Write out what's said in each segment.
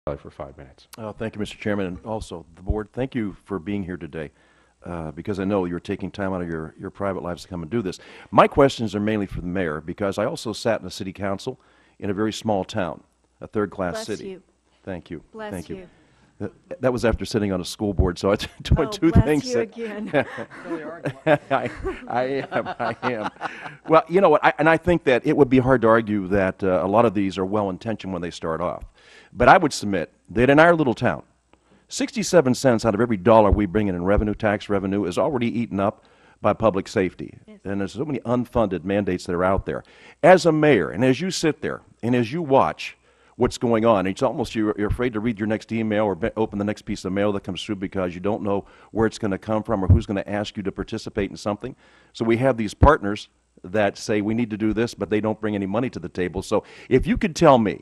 For 5 minutes. Thank you, Mr. Chairman, and also the board. Thank you for being here today, because I know you're taking time out of your private lives to come and do this. My questions are mainly for the mayor, because I also sat in the city council in a very small town, a third-class city. Bless you. Thank you. Bless Thank you. you. That was after sitting on a school board, so it's doing two bless things. you again. I am. Well, you know what, I think that it would be hard to argue that a lot of these are well-intentioned when they start off. But I would submit that in our little town, 67 cents out of every dollar we bring in revenue, tax revenue, is already eaten up by public safety. Yes. And there's so many unfunded mandates that are out there. As a mayor, and as you sit there, and as you watch what's going on, it's almost you're afraid to read your next email or open the next piece of mail that comes through because you don't know where it's going to come from or who's going to ask you to participate in something. So we have these partners that say we need to do this, but they don't bring any money to the table. So if you could tell me,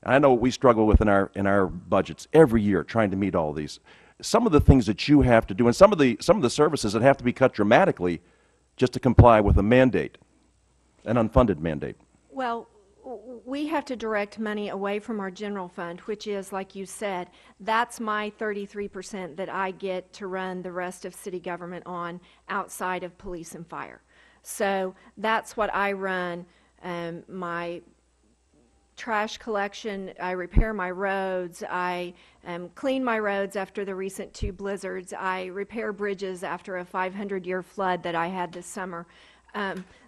I know we struggle with in our budgets every year trying to meet all these. Some of the things that you have to do, and some of the services that have to be cut dramatically just to comply with a mandate, an unfunded mandate. Well, we have to direct money away from our general fund, which is, like you said, that's my 33% that I get to run the rest of city government on outside of police and fire. So that's what I run my trash collection, I repair my roads, I clean my roads after the recent 2 blizzards, I repair bridges after a 500-year flood that I had this summer.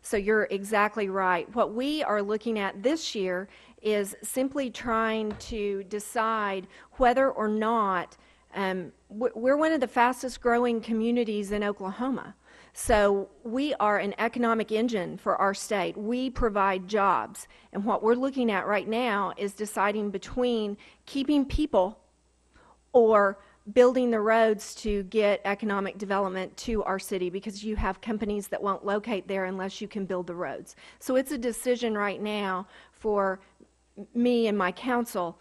So you're exactly right. What we are looking at this year is simply trying to decide whether or not we're one of the fastest growing communities in Oklahoma. So we are an economic engine for our state. We provide jobs. And what we're looking at right now is deciding between keeping people or building the roads to get economic development to our city, because you have companies that won't locate there unless you can build the roads. So it's a decision right now for me and my council.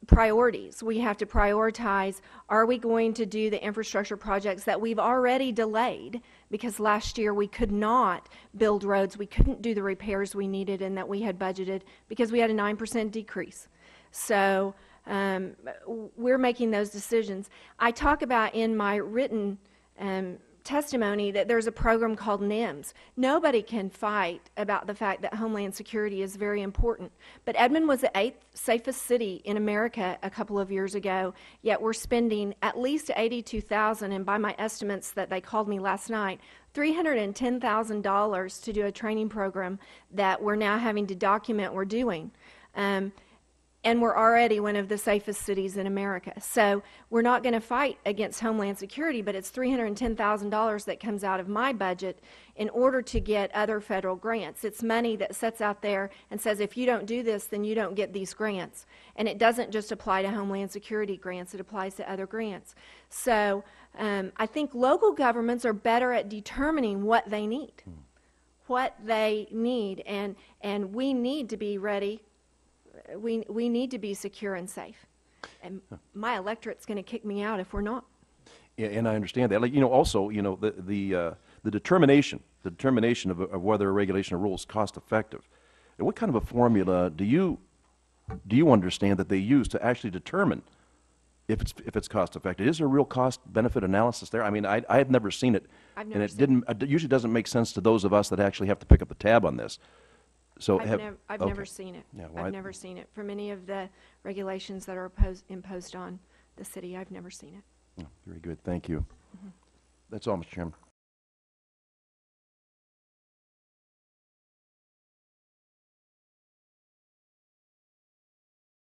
Priorities. We have to prioritize, are we going to do the infrastructure projects that we've already delayed because last year we could not build roads, we couldn't do the repairs we needed and that we had budgeted because we had a 9% decrease. So we're making those decisions. I talk about in my written testimony that there's a program called NIMS. Nobody can fight about the fact that Homeland Security is very important. But Edmond was the 8th safest city in America a couple of years ago, yet we're spending at least $82,000, and by my estimates that they called me last night, $310,000 to do a training program that we're now having to document we're doing. And we're already one of the safest cities in America. So we're not going to fight against Homeland Security, but it's $310,000 that comes out of my budget in order to get other federal grants. It's money that sits out there and says, if you don't do this, then you don't get these grants. And it doesn't just apply to Homeland Security grants, it applies to other grants. So I think local governments are better at determining what they need. And we need to be ready. We need to be secure and safe, and my electorate's going to kick me out if we're not. Yeah, and I understand that. Like, you know, also, you know, the determination of whether a regulation or rule is cost effective. And what kind of a formula do you understand that they use to actually determine if it's cost effective? Is there a real cost benefit analysis there? I mean, I have never seen it, and it usually doesn't make sense to those of us that actually have to pick up the tab on this. So I've never seen it. Yeah, well, I've never seen it. From any of the regulations that are imposed on the city, I've never seen it. Oh, very good. Thank you. That's all, Mr. Chairman.